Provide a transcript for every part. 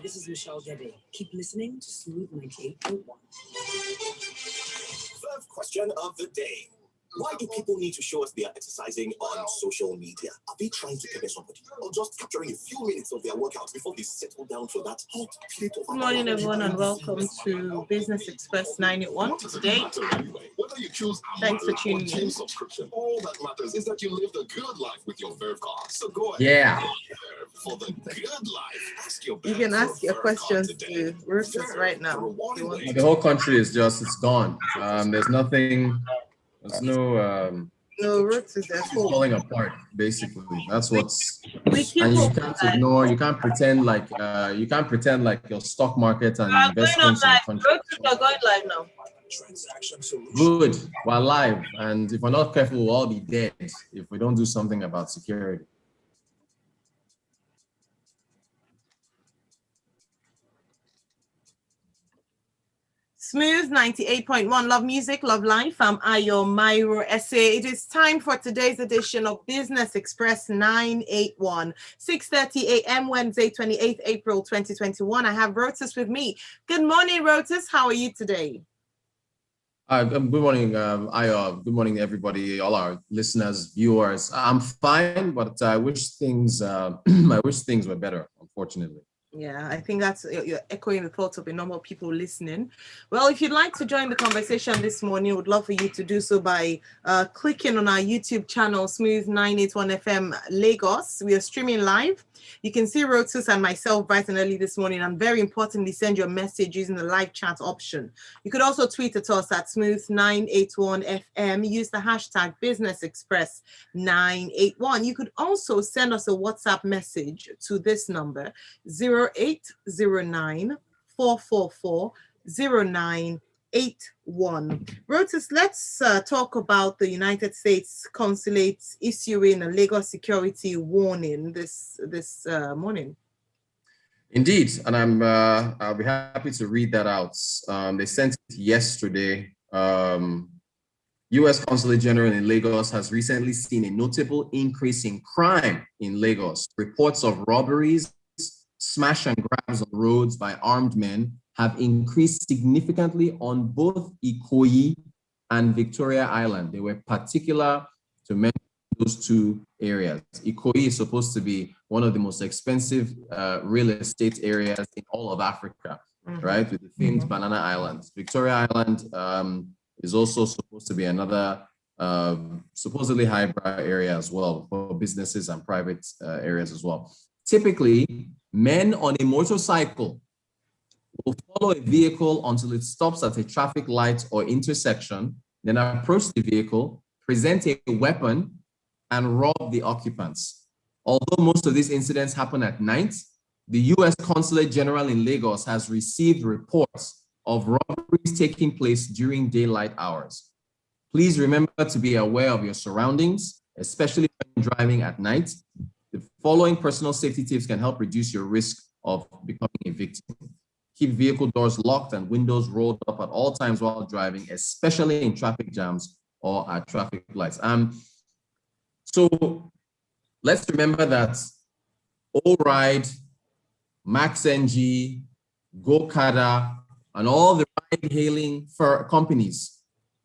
this is Michelle Gebe. Keep listening to Smooth 98.1. First question of the day. Why do people need to show us they are exercising on social media? Are they trying to pepper somebody? Or just capturing a few minutes of their workouts before they settle down for that hot plate of... Good morning, everyone, and welcome to Business Express 981 today. Whether you choose Thanks for tuning in. Subscription, all that matters is that you live the good life with your Verve card. So go ahead. Yeah. For the good life, ask your You can ask your questions to Rotus right now. The whole country is it's gone. There's nothing, there's no Rotus is it's falling apart, basically. That's what's, we keep and you can't ignore, you can't pretend like your stock market and investments in the country. Rotus are going live now. Good, we're live, and if we're not careful, we'll all be dead if we don't do something about security. Smooth 98.1, love music, love life. I'm your Mairo-Ese. It is time for today's edition of Business Express 981, 6:30 a.m. Wednesday, 28th April 2021. I have Rotus with me. Good morning, Rotus. How are you today? Good morning, good morning, everybody, all our listeners, viewers. I'm fine, but I wish things were better, unfortunately. Yeah, I think that's, you're echoing the thoughts of the normal people listening. Well, if you'd like to join the conversation this morning, would love for you to do so by clicking on our YouTube channel, Smooth 981 FM Lagos. We are streaming live. You can see Rotus and myself bright and early this morning, and very importantly, send your message using the live chat option. You could also tweet at us at Smooth 981 FM. Use the hashtag Business Express 981. You could also send us a WhatsApp message to this number, 0809 444 0981. Rotus, let's talk about the United States Consulate issuing a Lagos security warning this morning. Indeed, and I'll be happy to read that out. They sent it yesterday. U.S. Consulate General in Lagos has recently seen a notable increase in crime in Lagos. Reports of robberies, smash and grabs on roads by armed men have increased significantly on both Ikoyi and Victoria Island. They were particular to mention those two areas. Ikoyi is supposed to be one of the most expensive real estate areas in all of Africa, right? With the famed Banana Islands. Victoria Island is also supposed to be another supposedly highbrow area as well for businesses and private areas as well. Typically, men on a motorcycle will follow a vehicle until it stops at a traffic light or intersection, then approach the vehicle, present a weapon, and rob the occupants. Although most of these incidents happen at night, the U.S. Consulate General in Lagos has received reports of robberies taking place during daylight hours. Please remember to be aware of your surroundings, especially when driving at night. The following personal safety tips can help reduce your risk of becoming a victim. Keep vehicle doors locked and windows rolled up at all times while driving, especially in traffic jams or at traffic lights. So let's remember that O-Ride, MaxNG, GoCada, and all the ride-hailing companies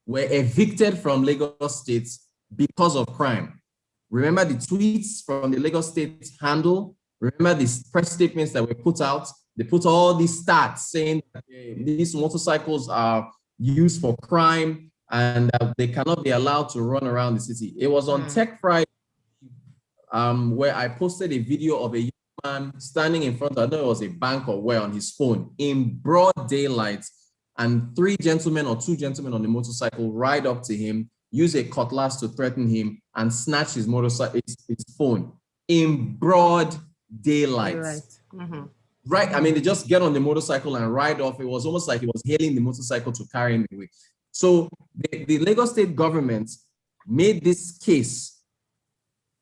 were evicted from Lagos State because of crime. Remember the tweets from the Lagos State handle? Remember the press statements that were put out? They put all these stats saying that these motorcycles are used for crime and they cannot be allowed to run around the city. It was on Tech Friday where I posted a video of a young man standing in front of, I don't know it was a bank or where, on his phone in broad daylight, and two gentlemen on the motorcycle ride up to him, use a cutlass to threaten him, and snatch his motorcycle, his phone in broad daylight. Right, I mean, they just get on the motorcycle and ride off. It was almost like he was hailing the motorcycle to carry him away. So the Lagos State government made this case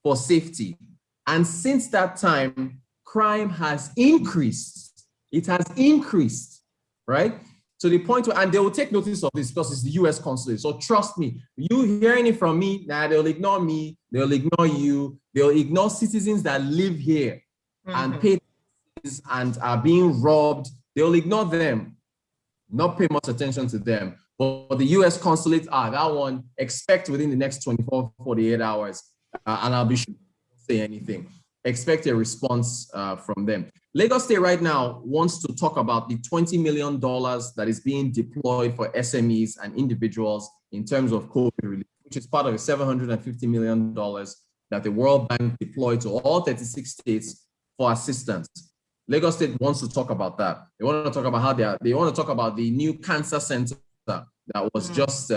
for safety. And since that time, crime has increased. It has increased, right? To the point where, and they will take notice of this because it's the US consulate. So trust me, you hearing it from me, they'll ignore me, they'll ignore you, they'll ignore citizens that live here and pay and are being robbed, they'll ignore them, not pay much attention to them. But the US consulate, that one, expect within the next 24, 48 hours, and I'll be sure to say anything. Expect a response from them. Lagos State right now wants to talk about the $20 million that is being deployed for SMEs and individuals in terms of COVID relief, which is part of the $750 million that the World Bank deployed to all 36 states for assistance. Lagos State wants to talk about that. They want to talk about how they want to talk about the new cancer center that was just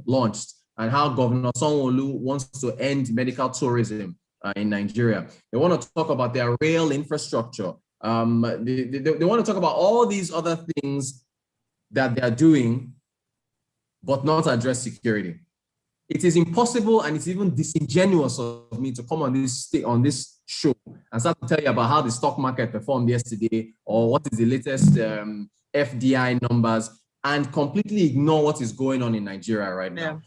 launched, and how Governor Sanwo-Olu wants to end medical tourism in Nigeria. They want to talk about their rail infrastructure. They want to talk about all these other things that they are doing, but not address security. It is impossible, and it's even disingenuous of me to come on this show and start to tell you about how the stock market performed yesterday, or what is the latest FDI numbers, and completely ignore what is going on in Nigeria right now.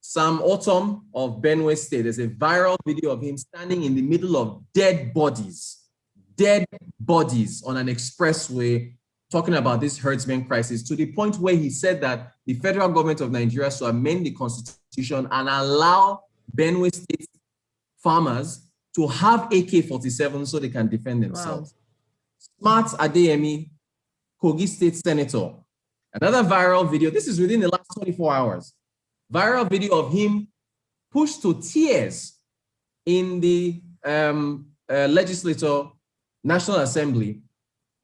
Sam Autumn of Benue State, there's a viral video of him standing in the middle of dead bodies on an expressway, talking about this herdsmen crisis, to the point where he said that the federal government of Nigeria should amend the constitution and allow Benue State farmers to have AK-47 so they can defend themselves. Wow. Smart Adeyemi, Kogi State Senator, another viral video. This is within the last 24 hours. Viral video of him pushed to tears in the National Assembly,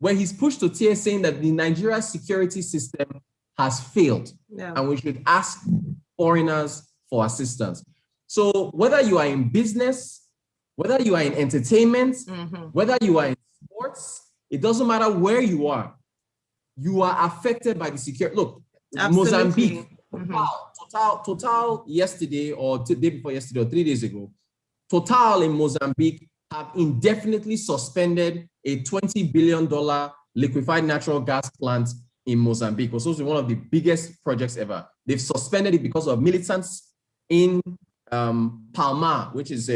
where he's pushed to tears, saying that the Nigeria security system has failed, and we should ask foreigners for assistance. So whether you are in business, whether you are in entertainment, whether you are in sports, it doesn't matter where you are affected by the security. Look, absolutely. Mozambique, Total yesterday, or day before yesterday, or 3 days ago, Total in Mozambique have indefinitely suspended a $20 billion liquefied natural gas plant in Mozambique. It was supposed to be one of the biggest projects ever. They've suspended it because of militants in Palma, which is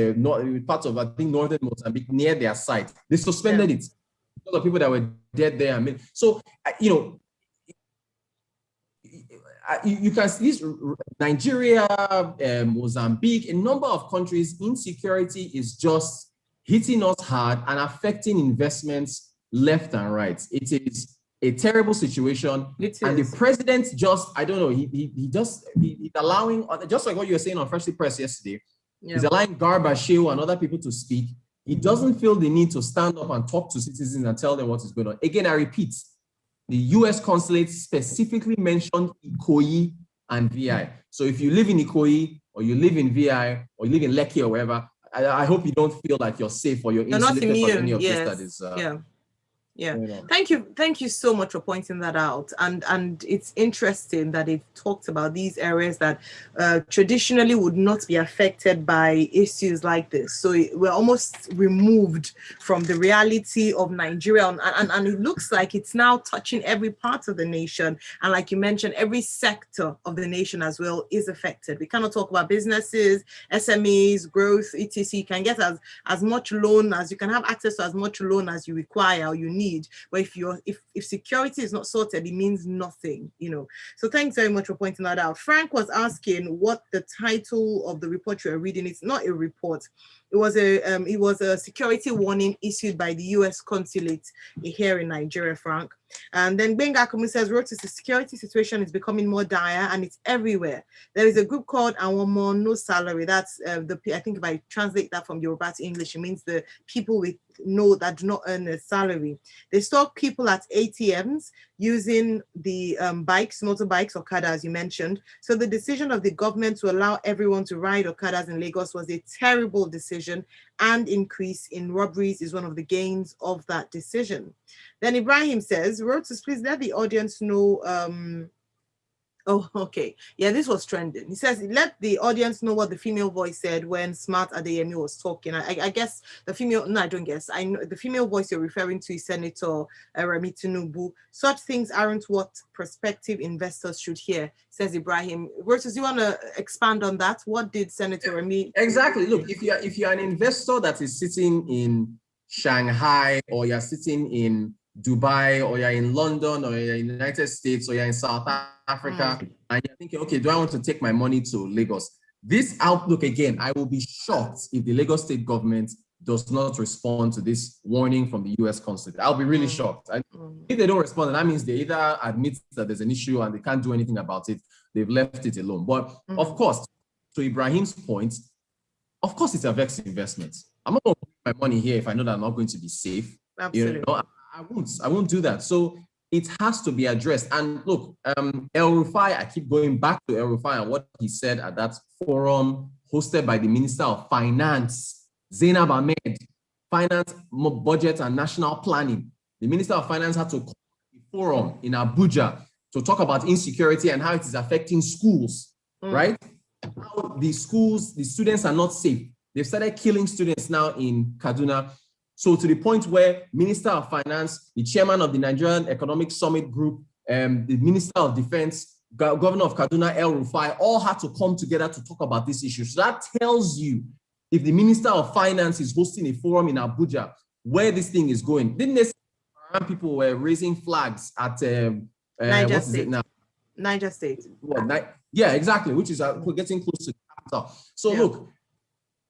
part of, I think, northern Mozambique, near their site. They suspended it because of people that were dead there. So, you can see Nigeria, Mozambique, a number of countries, insecurity is just hitting us hard and affecting investments left and right. It is a terrible situation. And the president just, I don't know, he's allowing, just like what you were saying on Freshly Pressed yesterday, he's allowing Garba Shehu and other people to speak. He doesn't feel the need to stand up and talk to citizens and tell them what is going on. Again, I repeat, the US consulate specifically mentioned Ikoyi and VI. So if you live in Ikoyi, or you live in VI, or you live in Lekki or wherever, I hope you don't feel like you're safe, or you're insulated from any of this that is Thank you so much for pointing that out. And it's interesting that they've talked about these areas that traditionally would not be affected by issues like this. So we're almost removed from the reality of Nigeria, and it looks like it's now touching every part of the nation. And like you mentioned, every sector of the nation as well is affected. We cannot talk about businesses, SMEs, growth, etc. You can get as much loan as you can have access to, as much loan as you require or you need. But if security is not sorted, it means nothing, So thanks very much for pointing that out. Frank was asking what the title of the report you are reading. It's not a report. It was a security warning issued by the US consulate here in Nigeria, Frank. And then Benga Kumu says, Rotus, the security situation is becoming more dire and it's everywhere. There is a group called Awomo No Salary. That's I think if I translate that from Yoruba to English, it means the people that do not earn a salary. They stop people at ATMs using the motorbikes, Okada, as you mentioned. So the decision of the government to allow everyone to ride Okadas in Lagos was a terrible decision, and increase in robberies is one of the gains of that decision. Then Ibrahim says, Rotus, please let the audience know. Oh, okay. Yeah, this was trending. He says, let the audience know what the female voice said when Smart Adeyemi was talking. I guess the female, no, I don't guess. I know the female voice you're referring to is Senator Remi Tinubu. Such things aren't what prospective investors should hear, says Ibrahim. Rotus, you want to expand on that? What did Senator Remi? Exactly. Look, if you're an investor that is sitting in Shanghai, or you're sitting in Dubai, or you're in London, or you're in the United States, or you're in South Africa, and you're thinking, okay, do I want to take my money to Lagos? This outlook, again, I will be shocked if the Lagos state government does not respond to this warning from the US consulate. I'll be really shocked. If they don't respond, that means they either admit that there's an issue and they can't do anything about it. They've left it alone. But of course, to Ibrahim's point, of course, it's a vexed investment. I'm not going to put my money here if I know that I'm not going to be safe. Absolutely. You know, I won't do that. So it has to be addressed. And look, El Rufai, I keep going back to El Rufai and what he said at that forum hosted by the Minister of Finance, Zainab Ahmed, Finance, Budget and National Planning. The Minister of Finance had to call a forum in Abuja to talk about insecurity and how it is affecting schools, right? How the schools, the students are not safe. They've started killing students now in Kaduna. So to the point where Minister of Finance, the chairman of the Nigerian Economic Summit Group, the Minister of Defense, Governor of Kaduna, El Rufai, all had to come together to talk about this issue. So that tells you if the Minister of Finance is hosting a forum in Abuja, where this thing is going. Didn't they say people were raising flags at Niger State. Niger State. Yeah, exactly, which is we're getting close to the capital. So look,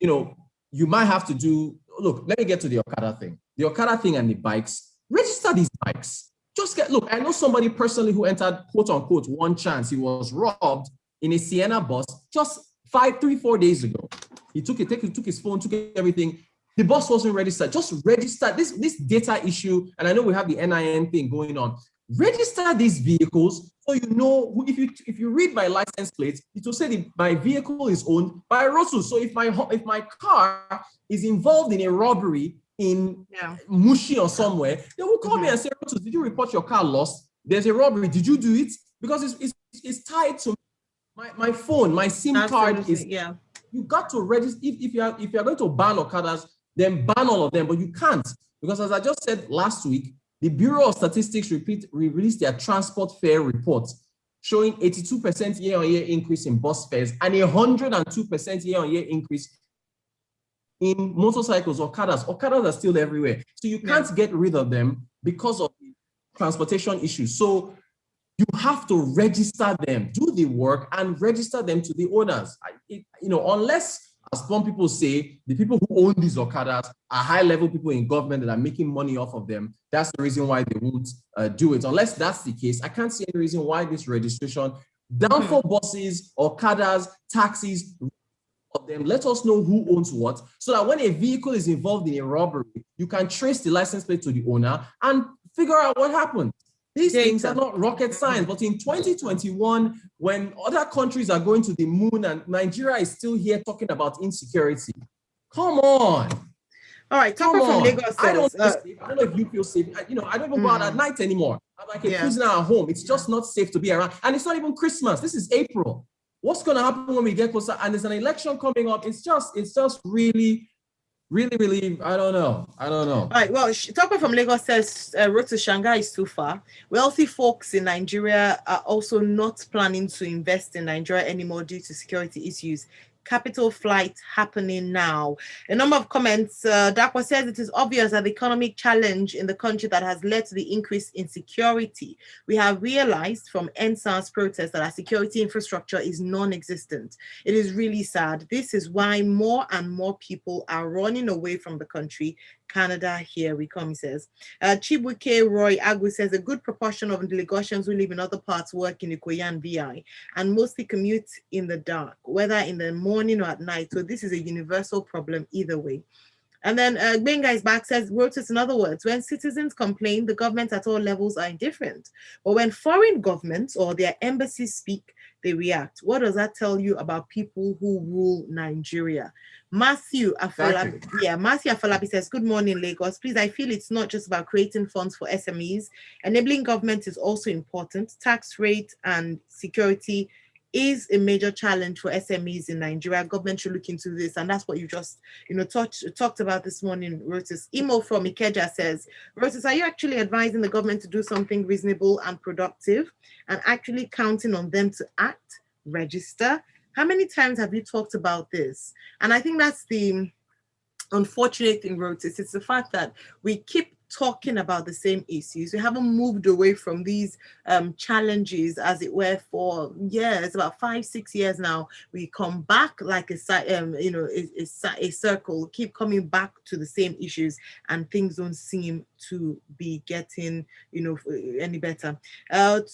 you know, you might have to do, look, let me get to the Okada thing. The Okada thing and the bikes, register these bikes. Just look, I know somebody personally who entered, quote unquote, one chance. He was robbed in a Sienna bus just 3-4 days ago. He took his phone, took everything. The bus wasn't registered. Just register this data issue. And I know we have the NIN thing going on. Register these vehicles so you know if you read my license plate, it will say my vehicle is owned by Rotus. So if my car is involved in a robbery in Mushi or somewhere, they will call me and say, Rotus, did you report your car lost? There's a robbery. Did you do it? Because it's tied to my phone, my SIM card is. You got to register. If you're going to ban Okadas, then ban all of them. But you can't, because as I just said last week, the Bureau of Statistics released their transport fare report showing 82% year-on-year increase in bus fares and 102% year-on-year increase in motorcycles, Okadas. Okadas are still everywhere. So you can't get rid of them because of the transportation issues. So you have to register them, do the work and register them to the owners. Unless, as some people say, the people who own these Okadas are high-level people in government that are making money off of them. That's the reason why they won't do it. Unless that's the case, I can't see any reason why this registration, downfall buses, Okadas, taxis, of them, let us know who owns what, so that when a vehicle is involved in a robbery, you can trace the license plate to the owner and figure out what happened. These things are not rocket science, but in 2021, when other countries are going to the moon and Nigeria is still here talking about insecurity, come on. All right, Topper from Lagos says, I don't know if you feel safe. I don't even go out at night anymore. I'm like a prisoner at home. It's just not safe to be around. And it's not even Christmas. This is April. What's going to happen when we get closer? And there's an election coming up. It's just really, I don't know. All right, well, Topper from Lagos says, road to Shanghai is too far. Wealthy folks in Nigeria are also not planning to invest in Nigeria anymore due to security issues. Capital flight happening now. A number of comments. Dakwa says it is obvious that the economic challenge in the country that has led to the increase in security. We have realized from NSAS protests that our security infrastructure is non-existent. It is really sad. This is why more and more people are running away from the country. Canada, here we come, he says. Chibuke Roy Agu says a good proportion of the Lagosians who live in other parts work in Ikoyi and VI and mostly commute in the dark, whether in the morning or at night. So this is a universal problem either way. And then Benga is back, says, Rotus, in other words, when citizens complain, the government at all levels are indifferent. But when foreign governments or their embassies speak, they react. What does that tell you about people who rule Nigeria? Matthew Afolabi says, good morning, Lagos. Please, I feel it's not just about creating funds for SMEs. Enabling government is also important. Tax rate and security is a major challenge for SMEs in Nigeria. Government should look into this, and that's what you just talked about this morning, Rotus. Imo from Ikeja says, Rotus, are you actually advising the government to do something reasonable and productive and actually counting on them to act, register? How many times have you talked about this? And I think that's the unfortunate in Rotus. It's the fact that we keep talking about the same issues. We haven't moved away from these challenges, as it were, for years, about 5-6 years now. We come back like a circle, keep coming back to the same issues, and things don't seem to be getting any better. From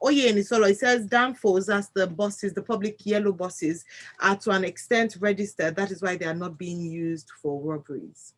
Oye and Isolo, it says downfalls as the buses, the public yellow buses, are to an extent registered. That is why they are not being used for robberies.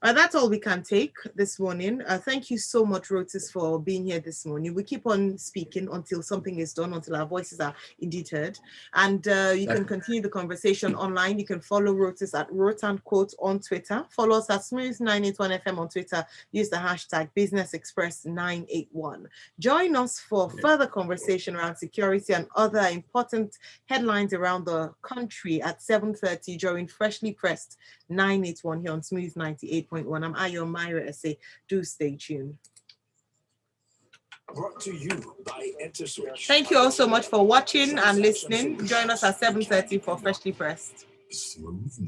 That's all we can take this morning. Thank you so much, Rotus, for being here this morning. We keep on speaking until something is done, until our voices are indeed heard. And you can continue the conversation online. You can follow Rotus at Rotanquote on Twitter. Follow us at Smooth981FM on Twitter. Use the hashtag BusinessExpress981. Join us for further conversation around security and other important headlines around the country at 7:30 during Freshly Pressed 981 here on Smooth 98.1. I'm Mairo-Ese. Do stay tuned. Brought to you by EnterSwitch. Thank you all so much for watching and listening. Join us at 7:30 for Freshly Pressed. Smooth